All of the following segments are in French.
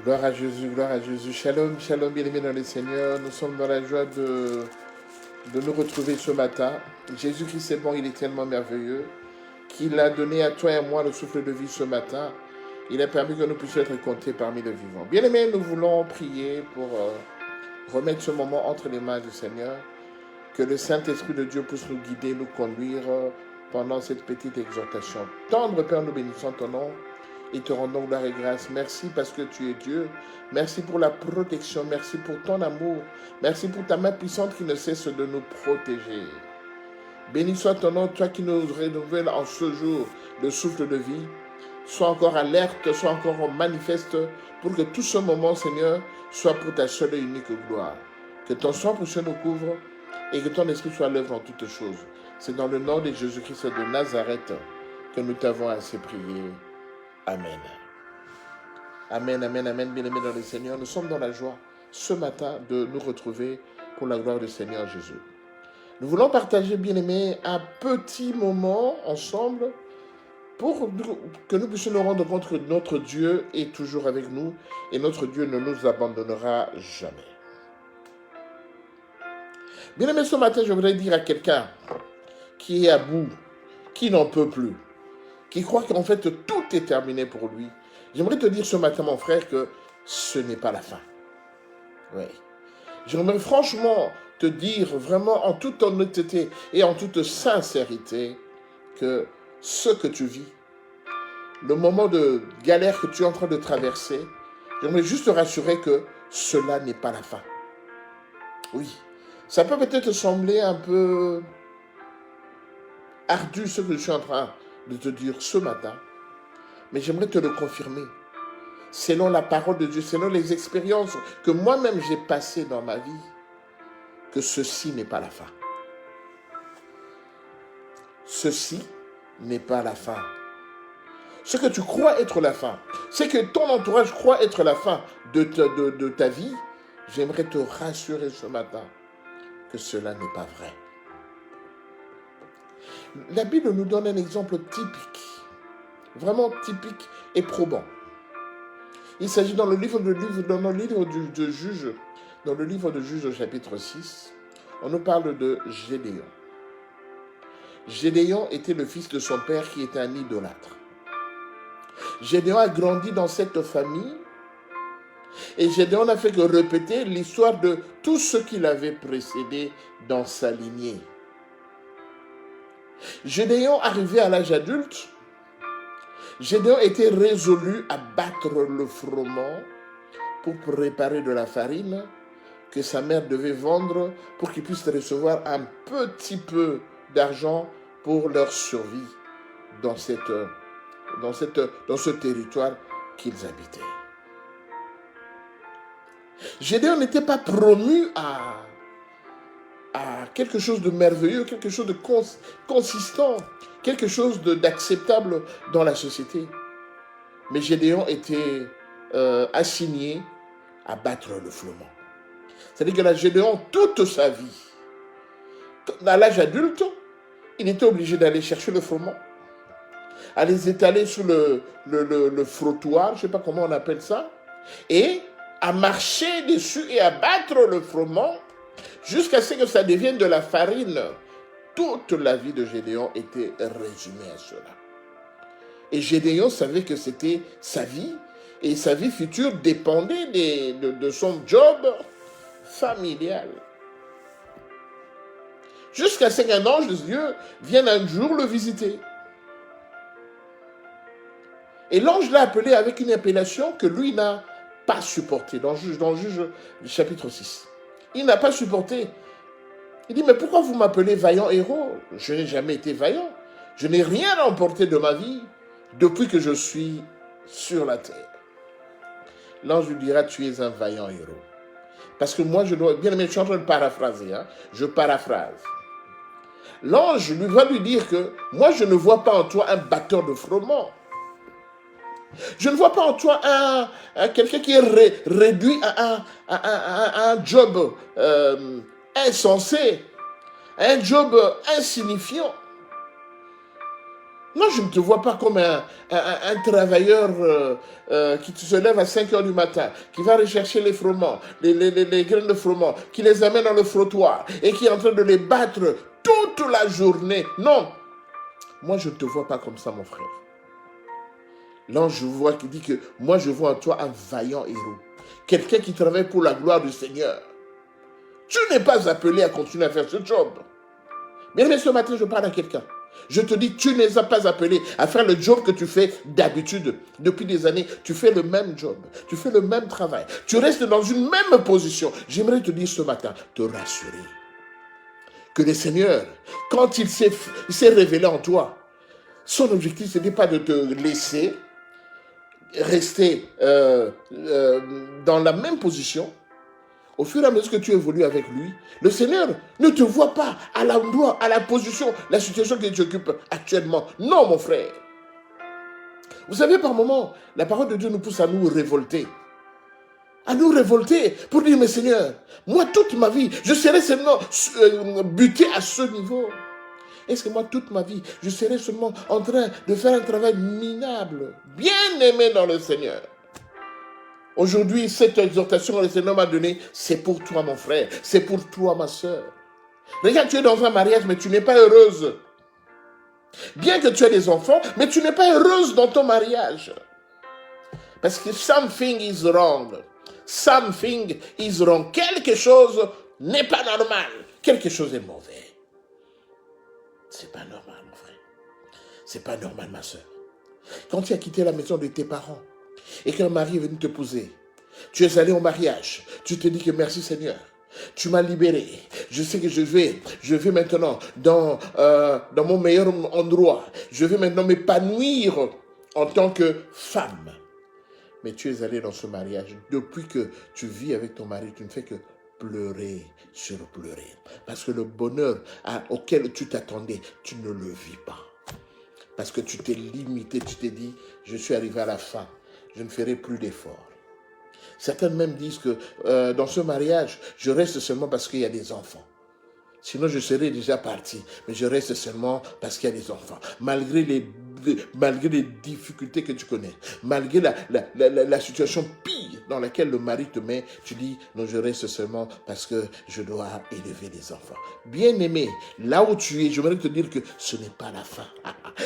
Gloire à Jésus, gloire à Jésus. Shalom, shalom, bien-aimés dans le Seigneur. Nous sommes dans la joie de nous retrouver ce matin. Jésus-Christ est bon, il est tellement merveilleux qu'il a donné à toi et à moi le souffle de vie ce matin. Il a permis que nous puissions être comptés parmi les vivants. Bien-aimés, nous voulons prier pour remettre ce moment entre les mains du Seigneur. Que le Saint-Esprit de Dieu puisse nous guider, nous conduire pendant cette petite exhortation. Tendre Père, nous bénissons ton nom et te rendons gloire et grâce. Merci parce que tu es Dieu. Merci pour la protection. Merci pour ton amour. Merci pour ta main puissante qui ne cesse de nous protéger. Béni soit ton nom, toi qui nous renouvelles en ce jour le souffle de vie. Sois encore alerte, sois encore manifeste pour que tout ce moment, Seigneur, soit pour ta seule et unique gloire. Que ton sang précieux nous couvre et que ton esprit soit à l'œuvre en toutes choses. C'est dans le nom de Jésus-Christ de Nazareth que nous t'avons ainsi prié. Amen. Amen, amen, amen, bien-aimés dans le Seigneur. Nous sommes dans la joie ce matin de nous retrouver pour la gloire du Seigneur Jésus. Nous voulons partager, bien-aimés, un petit moment ensemble pour que nous puissions nous rendre compte que notre Dieu est toujours avec nous et notre Dieu ne nous abandonnera jamais. Bien-aimés, ce matin, je voudrais dire à quelqu'un qui est à bout, qui n'en peut plus, qui croit qu'en fait tout est terminé pour lui. J'aimerais te dire ce matin, mon frère, que ce n'est pas la fin. Oui. J'aimerais franchement te dire vraiment en toute honnêteté et en toute sincérité que ce que tu vis, le moment de galère que tu es en train de traverser, j'aimerais juste te rassurer que cela n'est pas la fin. Oui. Ça peut peut-être sembler un peu ardu ce que je suis en train de te dire ce matin, mais j'aimerais te le confirmer. Selon la parole de Dieu, selon les expériences que moi-même j'ai passées dans ma vie, que ceci n'est pas la fin. Ceci n'est pas la fin. Ce que tu crois être la fin, c'est que ton entourage croit être la fin de ta vie, j'aimerais te rassurer ce matin que cela n'est pas vrai. La Bible nous donne un exemple typique, vraiment typique et probant. Il s'agit dans le livre de Juge, dans le livre de Juge au chapitre 6, on nous parle de Gédéon. Gédéon était le fils de son père qui était un idolâtre. Gédéon a grandi dans cette famille et Gédéon n'a fait que répéter l'histoire de tout ce qu'il avait précédé dans sa lignée. Gédéon, arrivé à l'âge adulte, Gédéon était résolu à battre le froment pour préparer de la farine que sa mère devait vendre pour qu'il puisse recevoir un petit peu d'argent pour leur survie dans ce territoire qu'ils habitaient. Gédéon n'était pas promu à quelque chose de merveilleux, quelque chose de consistant, quelque chose d'acceptable dans la société. Mais Gédéon était assigné à battre le froment. C'est-à-dire que Gédéon, toute sa vie, à l'âge adulte, il était obligé d'aller chercher le froment, à les étaler sous le frottoir, je ne sais pas comment on appelle ça, et à marcher dessus et à battre le froment jusqu'à ce que ça devienne de la farine. Toute la vie de Gédéon était résumée à cela. Et Gédéon savait que c'était sa vie, et sa vie future dépendait de son job familial. Jusqu'à ce qu'un ange de Dieu vienne un jour le visiter. Et l'ange l'a appelé avec une appellation que lui n'a pas supportée, dans le Juge chapitre 6. Il n'a pas supporté. Il dit, mais pourquoi vous m'appelez vaillant héros? Je n'ai jamais été vaillant. Je n'ai rien remporté de ma vie depuis que je suis sur la terre. L'ange lui dira, tu es un vaillant héros. Parce que moi, bien aimé, je suis en train de paraphraser, je paraphrase. L'ange va lui dire que moi, je ne vois pas en toi un batteur de froment. Je ne vois pas en toi quelqu'un qui est réduit à un job insensé, un job insignifiant. Non, je ne te vois pas comme un travailleur qui se lève à 5 heures du matin, qui va rechercher les froment, les graines de froment, qui les amène dans le frottoir et qui est en train de les battre toute la journée. Non, moi je ne te vois pas comme ça, mon frère. L'ange voit qui dit que moi je vois en toi un vaillant héros, quelqu'un qui travaille pour la gloire du Seigneur. Tu n'es pas appelé à continuer à faire ce job. Mais ce matin, je parle à quelqu'un. Je te dis, tu n'es pas appelé à faire le job que tu fais d'habitude. Depuis des années, tu fais le même job. Tu fais le même travail. Tu restes dans une même position. J'aimerais te dire ce matin, te rassurer. Que le Seigneur, quand il s'est révélé en toi, son objectif, ce n'est pas de te laisser rester dans la même position. Au fur et à mesure que tu évolues avec lui, le Seigneur ne te voit pas à l'endroit, à la position, la situation que tu occupes actuellement. Non, mon frère. Vous savez, par moments, la parole de Dieu nous pousse à nous révolter. À nous révolter pour dire, mais Seigneur, moi, toute ma vie, je serai seulement buté à ce niveau. Est-ce que moi, toute ma vie, je serai seulement en train de faire un travail minable, bien aimé dans le Seigneur? Aujourd'hui, cette exhortation que le Seigneur m'a donnée, c'est pour toi, mon frère. C'est pour toi, ma soeur. Regarde, tu es dans un mariage, mais tu n'es pas heureuse. Bien que tu aies des enfants, mais tu n'es pas heureuse dans ton mariage. Parce que something is wrong. Something is wrong. Quelque chose n'est pas normal. Quelque chose est mauvais. C'est pas normal, mon frère. C'est pas normal, ma soeur. Quand tu as quitté la maison de tes parents, et qu'un mari est venu te poser, tu es allé au mariage, tu te dis que merci Seigneur, tu m'as libéré, je sais que je vais maintenant dans mon meilleur endroit, je vais maintenant m'épanouir en tant que femme. Mais tu es allé dans ce mariage, depuis que tu vis avec ton mari, tu ne fais que pleurer sur pleurer, parce que le bonheur auquel tu t'attendais, tu ne le vis pas. Parce que tu t'es limité, tu t'es dit, je suis arrivé à la fin. Je ne ferai plus d'efforts. Certains même disent que dans ce mariage, je reste seulement parce qu'il y a des enfants. Sinon, je serais déjà parti. Mais je reste seulement parce qu'il y a des enfants. Malgré les difficultés que tu connais, malgré la situation pire dans laquelle le mari te met, tu dis, non, je reste seulement parce que je dois élever des enfants. Bien-aimé, là où tu es, j'aimerais te dire que ce n'est pas la fin.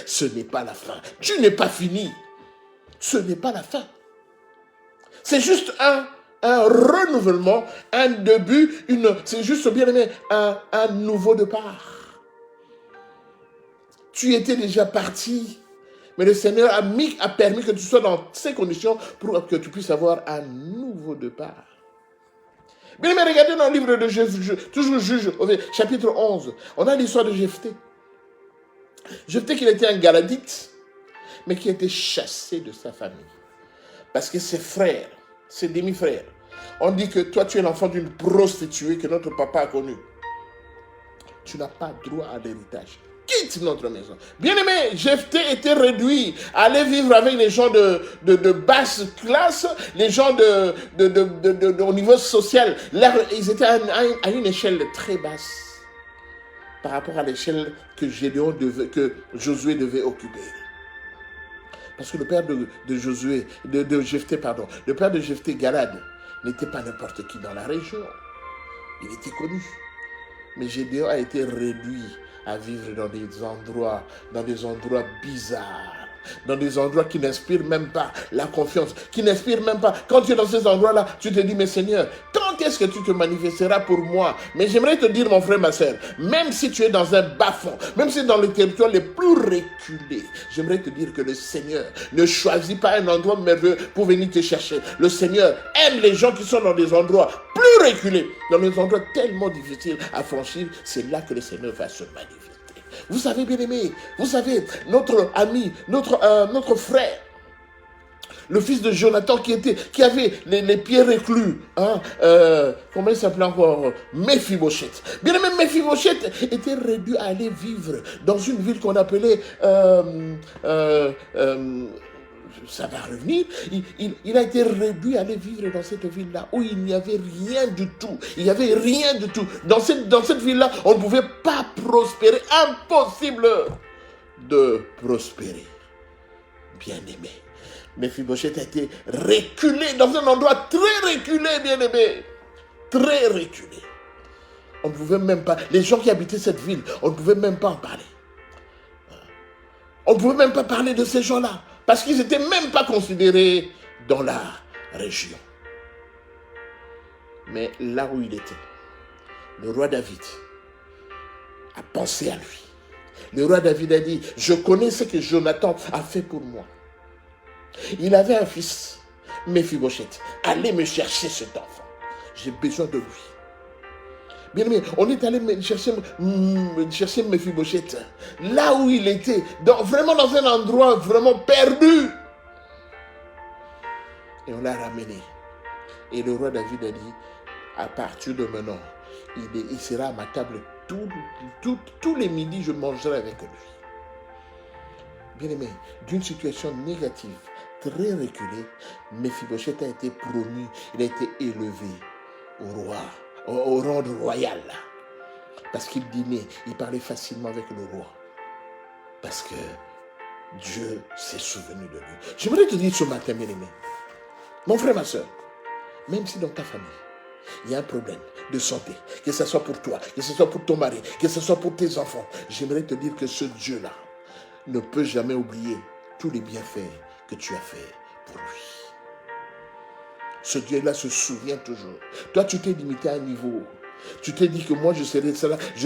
Ce n'est pas la fin. Tu n'es pas fini. Ce n'est pas la fin. C'est juste un renouvellement, un début, c'est juste, bien aimé, un nouveau départ. Tu étais déjà parti, mais le Seigneur a permis que tu sois dans ces conditions pour que tu puisses avoir un nouveau départ. Bien aimé, regardez dans le livre de Juge, toujours Juge, chapitre 11, on a l'histoire de Jephthé. Jephthé qui était un Galadite, mais qui a été chassé de sa famille. Parce que ses frères, ses demi-frères, ont dit que toi tu es l'enfant d'une prostituée que notre papa a connue. Tu n'as pas droit à l'héritage. Quitte notre maison. Bien-aimé, Jephthé était réduit à aller vivre avec les gens de basse classe, les gens au niveau social. Là, ils étaient à une échelle très basse par rapport à l'échelle que Josué devait occuper. Parce que le père de Jephthé, le père de Jephthé, Galad, n'était pas n'importe qui dans la région. Il était connu. Mais Gédéon a été réduit à vivre dans des endroits bizarres, dans des endroits qui n'inspirent même pas la confiance, qui n'inspirent même pas. Quand tu es dans ces endroits-là, tu te dis, mais Seigneur, quand est-ce que tu te manifesteras pour moi? Mais j'aimerais te dire, mon frère, ma soeur, même si tu es dans un bas-fond, même si dans les territoires les plus reculés, j'aimerais te dire que le Seigneur ne choisit pas un endroit merveilleux pour venir te chercher. Le Seigneur aime les gens qui sont dans des endroits plus reculés, dans des endroits tellement difficiles à franchir. C'est là que le Seigneur va se manifester. Vous savez, bien-aimé, vous savez, notre ami, notre frère, le fils de Jonathan qui avait les pieds reclus, comment il s'appelait encore? Méphibosheth. Bien-aimé, Méphibosheth était réduit à aller vivre dans une ville qu'on appelait ça va revenir, il a été réduit à aller vivre dans cette ville-là où il n'y avait rien du tout. Il n'y avait rien du tout. Dans cette ville-là, on ne pouvait pas prospérer. Impossible. de prospérer. Bien-aimé, Mephibosheth a été reculé dans un endroit très reculé, bien-aimé. Très reculé. On ne pouvait même pas, les gens qui habitaient cette ville, on ne pouvait même pas en parler. On ne pouvait même pas parler de ces gens-là, parce qu'ils n'étaient même pas considérés dans la région. Mais là où il était, le roi David a pensé à lui. Le roi David a dit, je connais ce que Jonathan a fait pour moi. Il avait un fils, Mephibosheth. Allez me chercher cet enfant. J'ai besoin de lui. Bien aimé, on est allé chercher Mephibosheth là où il était, vraiment dans un endroit vraiment perdu. Et on l'a ramené. Et le roi David a dit, à partir de maintenant, il sera à ma table tous les midis, je mangerai avec lui. Bien aimé, d'une situation négative, très reculée, Mephibosheth a été promu, il a été élevé au rang royal. Parce qu'il dînait, il parlait facilement avec le roi. Parce que Dieu s'est souvenu de lui. J'aimerais te dire ce matin, bien aimé, mon frère, ma soeur, même si dans ta famille, il y a un problème de santé, que ce soit pour toi, que ce soit pour ton mari, que ce soit pour tes enfants, j'aimerais te dire que ce Dieu-là ne peut jamais oublier tous les bienfaits que tu as fait pour lui. Ce Dieu-là se souvient toujours. Toi, tu t'es limité à un niveau. Tu t'es dit que moi, je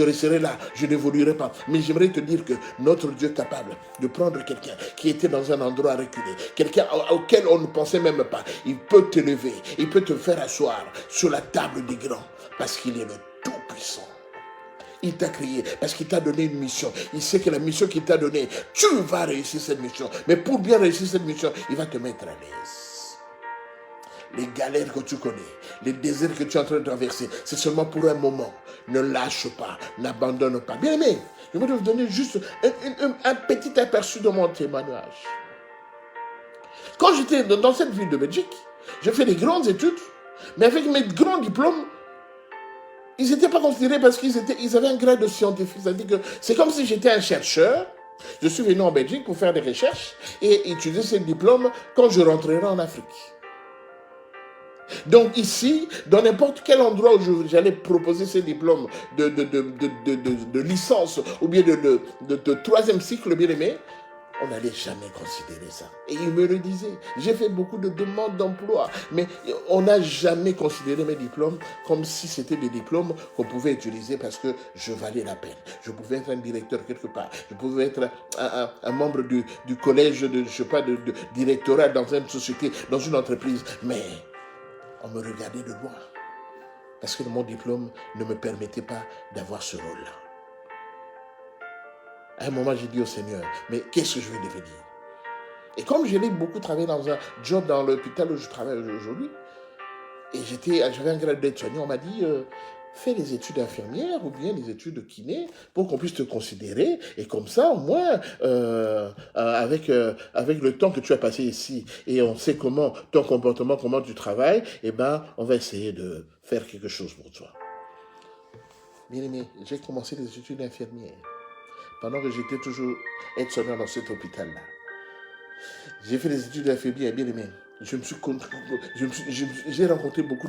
resterai là, je n'évoluerai pas. Mais j'aimerais te dire que notre Dieu est capable de prendre quelqu'un qui était dans un endroit reculé, quelqu'un auquel on ne pensait même pas. Il peut t'élever, il peut te faire asseoir sur la table des grands, parce qu'il est le Tout-Puissant. Il t'a créé parce qu'il t'a donné une mission. Il sait que la mission qu'il t'a donnée, tu vas réussir cette mission. Mais pour bien réussir cette mission, il va te mettre à l'aise. Les galères que tu connais, les déserts que tu es en train de traverser, c'est seulement pour un moment. Ne lâche pas, n'abandonne pas. Bien aimé, je vais te donner juste un petit aperçu de mon témoignage. Quand j'étais dans cette ville de Belgique, j'ai fait des grandes études, mais avec mes grands diplômes, ils n'étaient pas considérés parce qu'ils avaient un grade de scientifique. C'est-à-dire que c'est comme si j'étais un chercheur. Je suis venu en Belgique pour faire des recherches et utiliser ces diplômes quand je rentrerai en Afrique. Donc ici, dans n'importe quel endroit où j'allais proposer ces diplômes de licence ou bien de troisième cycle, bien aimé, on n'allait jamais considérer ça. Et il me le disait. J'ai fait beaucoup de demandes d'emploi, mais on n'a jamais considéré mes diplômes comme si c'était des diplômes qu'on pouvait utiliser parce que je valais la peine. Je pouvais être un directeur quelque part. Je pouvais être un membre du collège de directorat dans une société, dans une entreprise. Mais on me regardait de loin parce que mon diplôme ne me permettait pas d'avoir ce rôle-là. À un moment, j'ai dit au Seigneur, mais qu'est-ce que je vais devenir? Et comme j'ai beaucoup travaillé dans un job dans l'hôpital où je travaille aujourd'hui, et j'avais un grade d'aide-soignant, on m'a dit, fais les études infirmières ou bien les études de kiné pour qu'on puisse te considérer. Et comme ça, au moins, avec le temps que tu as passé ici, et on sait comment ton comportement, comment tu travailles, eh ben, on va essayer de faire quelque chose pour toi. Bien aimé, j'ai commencé les études infirmières pendant que j'étais toujours aide-soignant dans cet hôpital-là. J'ai fait des études d'infirmière, bien aimé. J'ai rencontré beaucoup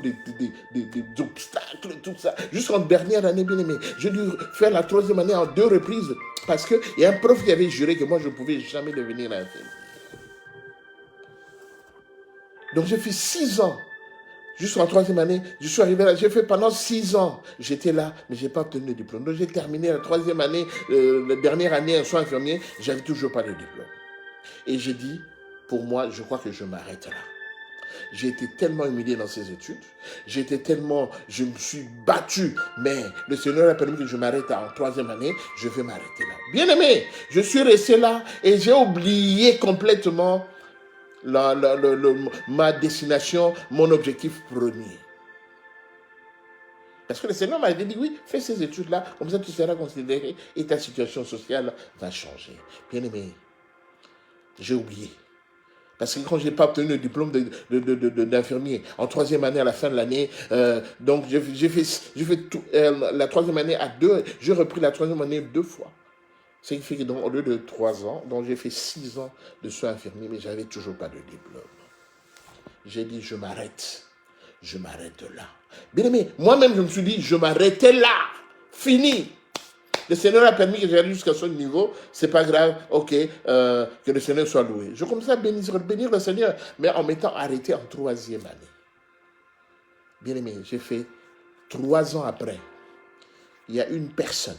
d'obstacles, tout ça. Jusqu'en dernière année, bien aimé. J'ai dû faire la troisième année en 2 reprises parce qu'il y a un prof qui avait juré que moi, je ne pouvais jamais devenir infirmier. Donc, j'ai fait 6 ans. Jusqu'en troisième année, je suis arrivé là, j'ai fait pendant 6 ans. J'étais là, mais je n'ai pas obtenu le diplôme. Donc j'ai terminé la troisième année, la dernière année en soins infirmiers, je n'avais toujours pas de diplôme. Et j'ai dit, pour moi, je crois que je m'arrête là. J'ai été tellement humilié dans ces études, je me suis battu, mais le Seigneur a permis que je m'arrête en troisième année, je vais m'arrêter là. Bien aimé, je suis resté là et j'ai oublié complètement ma destination, mon objectif premier. Parce que le Seigneur m'a dit, oui, fais ces études-là, comme ça tu seras considéré et ta situation sociale va changer. Bien aimé, j'ai oublié. Parce que quand je n'ai pas obtenu le diplôme d'infirmier, en troisième année, à la fin de l'année, donc j'ai fait la troisième année à 2, j'ai repris la troisième année 2 fois. Ce qui fait que donc, au lieu de 3 ans, donc j'ai fait 6 ans de soins infirmiers, mais je n'avais toujours pas de diplôme. J'ai dit, je m'arrête là. Bien aimé, moi-même je me suis dit, je m'arrêtais là, fini. Le Seigneur a permis que j'arrive jusqu'à ce niveau, c'est pas grave, ok, que le Seigneur soit loué. Je commençais à bénir le Seigneur, mais en m'étant arrêté en 3e année. Bien aimé, j'ai fait 3 ans après, il y a une personne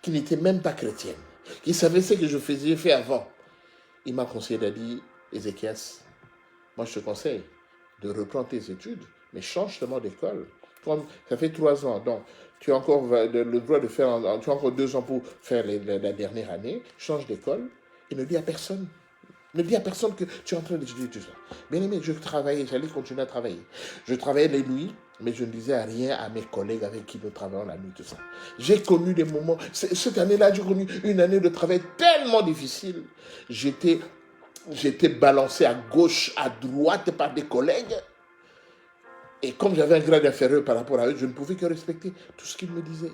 qui n'était même pas chrétienne, qui savait ce que je faisais fait avant. Il m'a conseillé de dire, Ézéchias, moi je te conseille de reprendre tes études, mais change seulement d'école. Ça fait 3 ans, donc tu as encore le droit de faire, tu as encore 2 ans pour faire la dernière année, change d'école et ne dis à personne. Ne dis à personne que tu es en train d'étudier tout ça. Bien aimé, je travaillais, j'allais continuer à travailler. Je travaillais les nuits, mais je ne disais rien à mes collègues avec qui nous travaillons la nuit, tout ça. J'ai connu des moments, cette année-là, j'ai connu une année de travail tellement difficile. J'étais balancé à gauche, à droite par des collègues. Et comme j'avais un grade inférieur par rapport à eux, je ne pouvais que respecter tout ce qu'ils me disaient.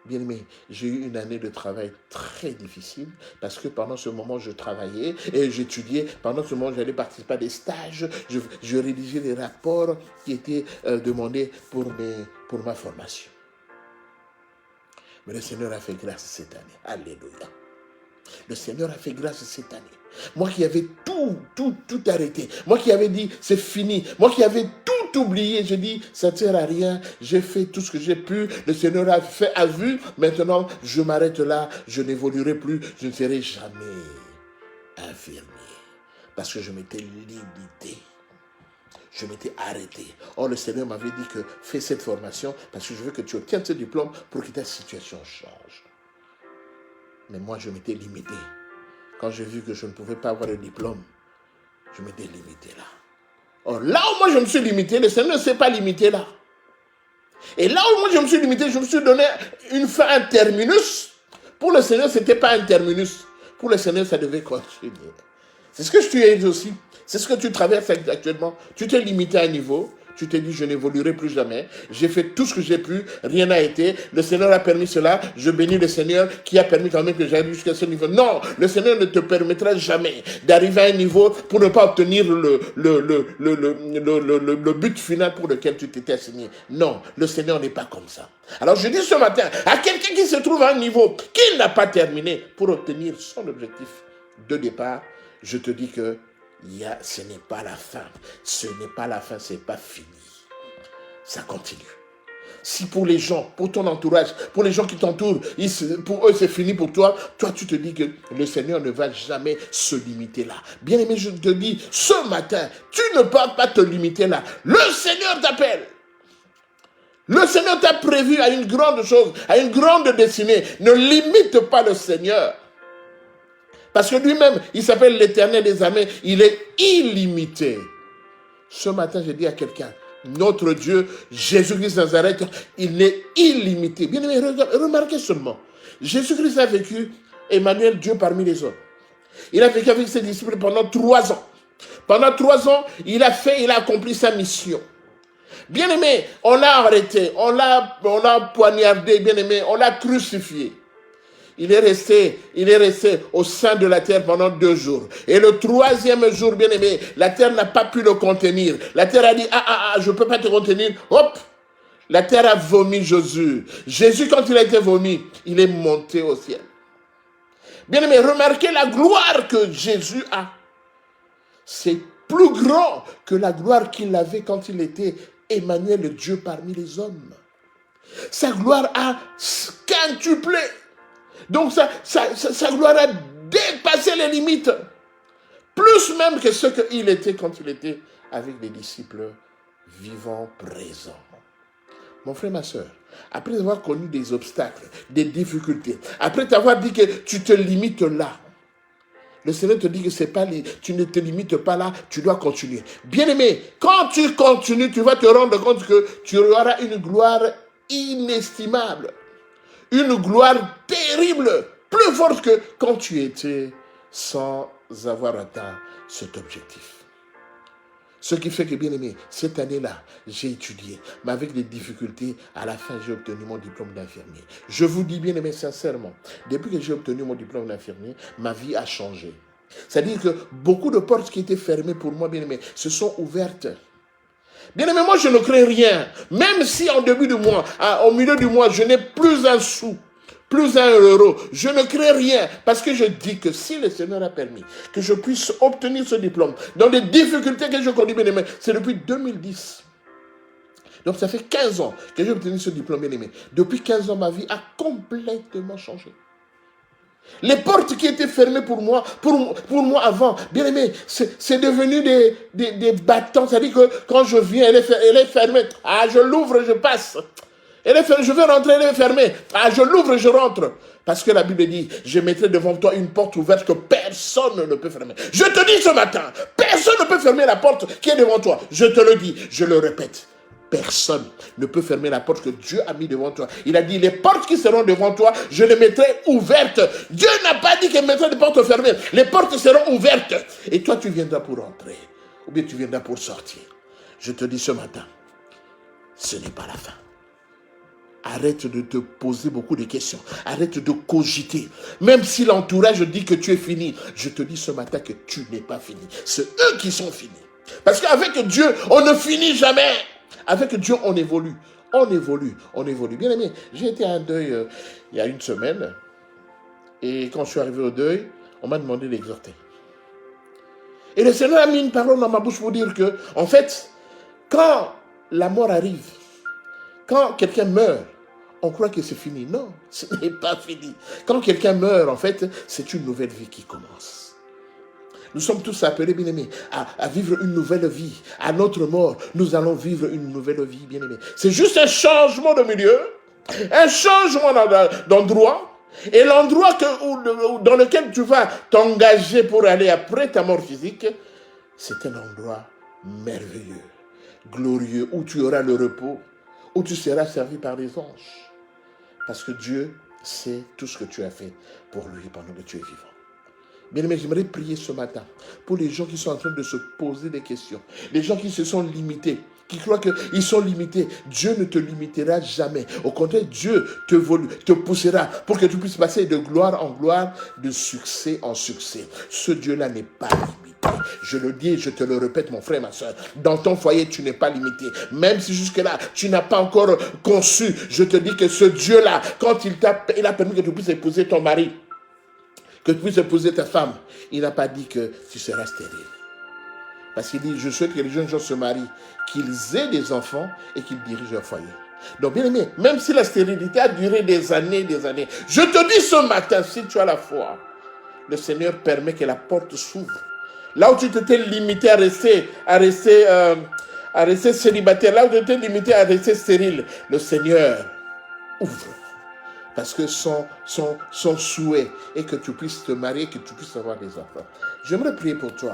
Bien aimé, j'ai eu une année de travail très difficile parce que pendant ce moment, je travaillais et j'étudiais. Pendant ce moment, j'allais participer à des stages. Je rédigeais des rapports qui étaient demandés pour ma formation. Mais le Seigneur a fait grâce cette année. Alléluia. Le Seigneur a fait grâce cette année. Moi qui avais tout arrêté. Moi qui avais dit, c'est fini. Moi qui avais tout oublié. Je dis, ça ne sert à rien. J'ai fait tout ce que j'ai pu. Le Seigneur a vu. Maintenant, je m'arrête là. Je n'évoluerai plus. Je ne serai jamais infirmier. Parce que je m'étais limité. Je m'étais arrêté. Or, le Seigneur m'avait dit que fais cette formation parce que je veux que tu obtiennes ce diplôme pour que ta situation change. Mais moi, je m'étais limité. Quand j'ai vu que je ne pouvais pas avoir le diplôme, je m'étais limité là. Or, là où moi je me suis limité, le Seigneur ne s'est pas limité là. Et là où moi je me suis limité, je me suis donné une fin, un terminus. Pour le Seigneur, ce n'était pas un terminus. Pour le Seigneur, ça devait continuer. C'est ce que je t'ai dit aussi. C'est ce que tu traverses actuellement. Tu t'es limité à un niveau. Tu t'es dit, je n'évoluerai plus jamais. J'ai fait tout ce que j'ai pu. Rien n'a été. Le Seigneur a permis cela. Je bénis le Seigneur qui a permis quand même que j'arrive jusqu'à ce niveau. Non, le Seigneur ne te permettra jamais d'arriver à un niveau pour ne pas obtenir le but final pour lequel tu t'étais assigné. Non, le Seigneur n'est pas comme ça. Alors je dis ce matin à quelqu'un qui se trouve à un niveau qu'il n'a pas terminé pour obtenir son objectif de départ, je te dis que ce n'est pas la fin. Ce n'est pas la fin, ce n'est pas fini. Ça continue. Si pour les gens, pour ton entourage, pour les gens qui t'entourent, pour eux c'est fini, pour toi, tu te dis que le Seigneur ne va jamais se limiter là. Bien aimé, je te dis, ce matin, tu ne peux pas te limiter là. Le Seigneur t'appelle. Le Seigneur t'a prévu à une grande chose, à une grande destinée. Ne limite pas le Seigneur. Parce que lui-même, il s'appelle l'Éternel des armées, il est illimité. Ce matin, j'ai dit à quelqu'un, notre Dieu, Jésus-Christ de Nazareth, il est illimité. Bien aimé, remarquez seulement, Jésus-Christ a vécu, Emmanuel, Dieu parmi les hommes. Il a vécu avec ses disciples pendant 3 ans. Pendant 3 ans, il a accompli sa mission. Bien aimé, on l'a arrêté, on l'a poignardé, bien aimé, on l'a crucifié. Il est resté au sein de la terre pendant 2 jours. Et le 3e jour, bien aimé, la terre n'a pas pu le contenir. La terre a dit, je ne peux pas te contenir. Hop, la terre a vomi Jésus. Jésus, quand il a été vomi, il est monté au ciel. Bien aimé, remarquez la gloire que Jésus a. C'est plus grand que la gloire qu'il avait quand il était Emmanuel, le Dieu parmi les hommes. Sa gloire a quintuplé. Donc sa gloire a dépassé les limites. Plus même que ce qu'il était quand il était avec les disciples vivants, présents. Mon frère, ma soeur, après avoir connu des obstacles, des difficultés, après t'avoir dit que tu te limites là, le Seigneur te dit que tu ne te limites pas là, tu dois continuer. Bien-aimé, quand tu continues, tu vas te rendre compte que tu auras une gloire inestimable. Une gloire terrible, plus forte que quand tu étais sans avoir atteint cet objectif. Ce qui fait que, bien aimé, cette année-là, j'ai étudié, mais avec des difficultés, à la fin, j'ai obtenu mon diplôme d'infirmier. Je vous dis, bien aimé, sincèrement, depuis que j'ai obtenu mon diplôme d'infirmier, ma vie a changé. C'est-à-dire que beaucoup de portes qui étaient fermées pour moi, bien aimé, se sont ouvertes. Bien aimé, moi, je ne crains rien. Même si en début du mois, au milieu du mois, je n'ai plus un sou, plus un euro, je ne crains rien. Parce que je dis que si le Seigneur a permis que je puisse obtenir ce diplôme, dans des difficultés que je connais, bien aimé, c'est depuis 2010. Donc ça fait 15 ans que j'ai obtenu ce diplôme, bien aimé. Depuis 15 ans, ma vie a complètement changé. Les portes qui étaient fermées pour moi avant, bien aimé, c'est devenu des bâtons. C'est-à-dire que quand je viens, elle est fermée. Ah, je l'ouvre, je passe. Je vais rentrer, elle est fermée. Ah, je l'ouvre, je rentre. Parce que la Bible dit, je mettrai devant toi une porte ouverte que personne ne peut fermer. Je te dis ce matin, personne ne peut fermer la porte qui est devant toi. Je te le dis, je le répète. Personne ne peut fermer la porte que Dieu a mis devant toi. Il a dit, les portes qui seront devant toi, je les mettrai ouvertes. Dieu n'a pas dit qu'il mettrait des portes fermées. Les portes seront ouvertes. Et toi, tu viendras pour entrer. Ou bien tu viendras pour sortir. Je te dis ce matin, ce n'est pas la fin. Arrête de te poser beaucoup de questions. Arrête de cogiter. Même si l'entourage dit que tu es fini, je te dis ce matin que tu n'es pas fini. C'est eux qui sont finis. Parce qu'avec Dieu, on ne finit jamais. Avec Dieu, on évolue. On évolue. On évolue. Bien aimé, j'ai été à un deuil il y a une semaine. Et quand je suis arrivé au deuil, on m'a demandé d'exhorter. Et le Seigneur a mis une parole dans ma bouche pour dire que, en fait, quand la mort arrive, quand quelqu'un meurt, on croit que c'est fini. Non, ce n'est pas fini. Quand quelqu'un meurt, en fait, c'est une nouvelle vie qui commence. Nous sommes tous appelés, bien-aimés, à vivre une nouvelle vie. À notre mort, nous allons vivre une nouvelle vie, bien-aimés. C'est juste un changement de milieu, un changement d'endroit, et l'endroit dans lequel tu vas t'engager pour aller après ta mort physique, c'est un endroit merveilleux, glorieux, où tu auras le repos, où tu seras servi par les anges. Parce que Dieu sait tout ce que tu as fait pour lui pendant que tu es vivant. Bien-aimé, j'aimerais prier ce matin pour les gens qui sont en train de se poser des questions, les gens qui se sont limités, qui croient qu'ils sont limités. Dieu ne te limitera jamais. Au contraire, Dieu te poussera pour que tu puisses passer de gloire en gloire, de succès en succès. Ce Dieu-là n'est pas limité. Je le dis et je te le répète, mon frère, ma soeur. Dans ton foyer, tu n'es pas limité. Même si jusque-là, tu n'as pas encore conçu, je te dis que ce Dieu-là, quand il a permis que tu puisses épouser ton mari, que tu puisses épouser ta femme, il n'a pas dit que tu seras stérile. Parce qu'il dit, je souhaite que les jeunes gens se marient, qu'ils aient des enfants et qu'ils dirigent leur foyer. Donc, bien aimé, même si la stérilité a duré des années, je te dis ce matin, si tu as la foi, le Seigneur permet que la porte s'ouvre. Là où tu t'étais limité à rester célibataire, là où tu étais limité à rester stérile, le Seigneur ouvre. Parce que son souhait est que tu puisses te marier, que tu puisses avoir des enfants. J'aimerais prier pour toi.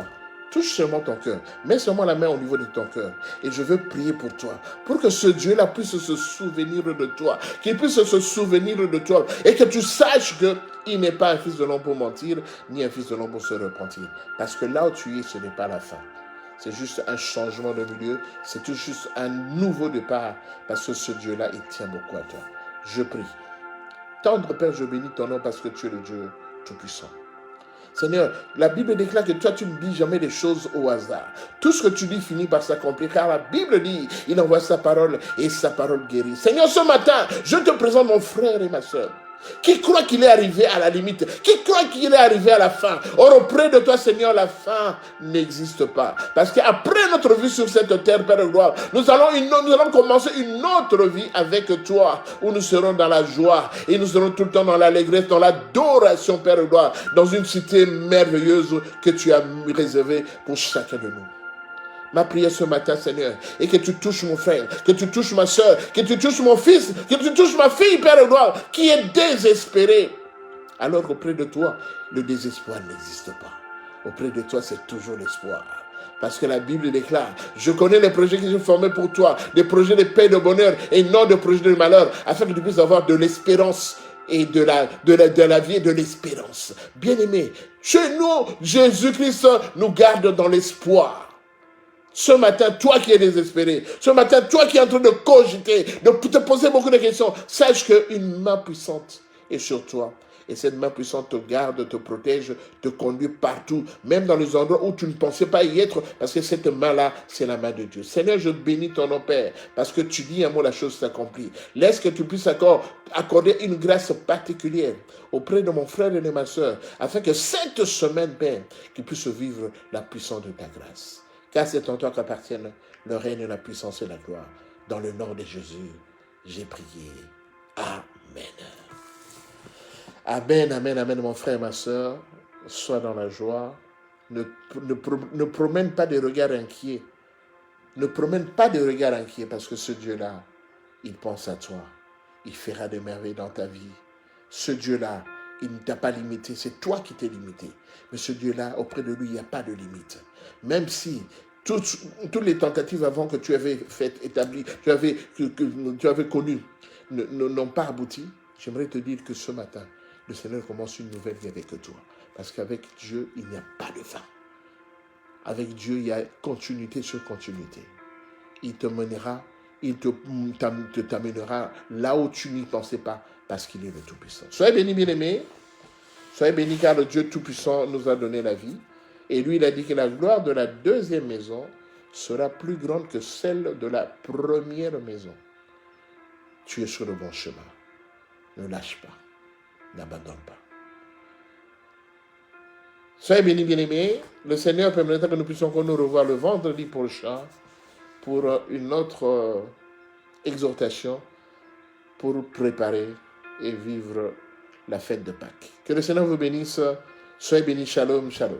Touche seulement ton cœur. Mets seulement la main au niveau de ton cœur. Et je veux prier pour toi. Pour que ce Dieu-là puisse se souvenir de toi. Qu'il puisse se souvenir de toi. Et que tu saches qu'il n'est pas un fils de l'homme pour mentir, ni un fils de l'homme pour se repentir. Parce que là où tu es, ce n'est pas la fin. C'est juste un changement de milieu. C'est tout juste un nouveau départ. Parce que ce Dieu-là, il tient beaucoup à toi. Je prie. Tendre Père, je bénis ton nom parce que tu es le Dieu Tout-Puissant. Seigneur, la Bible déclare que toi, tu ne dis jamais des choses au hasard. Tout ce que tu dis finit par s'accomplir, car la Bible dit, il envoie sa parole et sa parole guérit. Seigneur, ce matin, je te présente mon frère et ma soeur, qui croit qu'il est arrivé à la limite, qui croit qu'il est arrivé à la fin. Or, auprès de toi, Seigneur, la fin n'existe pas. Parce qu'après notre vie sur cette terre, Père de gloire, nous allons commencer une autre vie avec toi, où nous serons dans la joie, et nous serons tout le temps dans l'allégresse, dans l'adoration, Père de gloire, dans une cité merveilleuse que tu as réservée pour chacun de nous. Ma prière ce matin, Seigneur, et que tu touches mon frère, que tu touches ma soeur, que tu touches mon fils, que tu touches ma fille, Père de gloire, qui est désespérée. Alors qu'auprès de toi, le désespoir n'existe pas. Auprès de toi, c'est toujours l'espoir. Parce que la Bible déclare, je connais les projets qui sont formés pour toi, des projets de paix et de bonheur, et non des projets de malheur, afin que tu puisses avoir de l'espérance et de la vie et de l'espérance. Bien-aimé, chez nous, Jésus-Christ nous garde dans l'espoir. Ce matin, toi qui es désespéré, ce matin, toi qui es en train de cogiter, de te poser beaucoup de questions, sache qu'une main puissante est sur toi. Et cette main puissante te garde, te protège, te conduit partout, même dans les endroits où tu ne pensais pas y être, parce que cette main-là, c'est la main de Dieu. Seigneur, je bénis ton nom, Père, parce que tu dis un mot, la chose s'accomplit. Laisse que tu puisses accorder une grâce particulière auprès de mon frère et de ma soeur, afin que cette semaine, Père, qu'il puisse vivre la puissance de ta grâce. Car c'est en toi qu'appartiennent le règne, la puissance et la gloire. Dans le nom de Jésus, j'ai prié. Amen. Amen, amen, amen, mon frère et ma soeur. Sois dans la joie. Ne promène pas de regards inquiets. Ne promène pas de regards inquiets parce que ce Dieu-là, il pense à toi. Il fera des merveilles dans ta vie. Ce Dieu-là, il ne t'a pas limité. C'est toi qui t'es limité. Mais ce Dieu-là, auprès de lui, il n'y a pas de limite. Même si toutes les tentatives avant que tu avais faites, établies, que tu avais connues, n'ont pas abouti, j'aimerais te dire que ce matin, le Seigneur commence une nouvelle vie avec toi. Parce qu'avec Dieu, il n'y a pas de fin. Avec Dieu, il y a continuité sur continuité. Il te mènera, il t'amènera là où tu n'y pensais pas, parce qu'il est le Tout-Puissant. Soyez bénis, bien-aimés. Soyez bénis, car le Dieu Tout-Puissant nous a donné la vie. Et lui, il a dit que la gloire de la deuxième maison sera plus grande que celle de la première maison. Tu es sur le bon chemin. Ne lâche pas. N'abandonne pas. Soyez bénis, bien-aimés. Le Seigneur permettra que nous puissions encore nous revoir le vendredi prochain pour une autre exhortation pour préparer et vivre la fête de Pâques. Que le Seigneur vous bénisse. Soyez bénis. Shalom, shalom.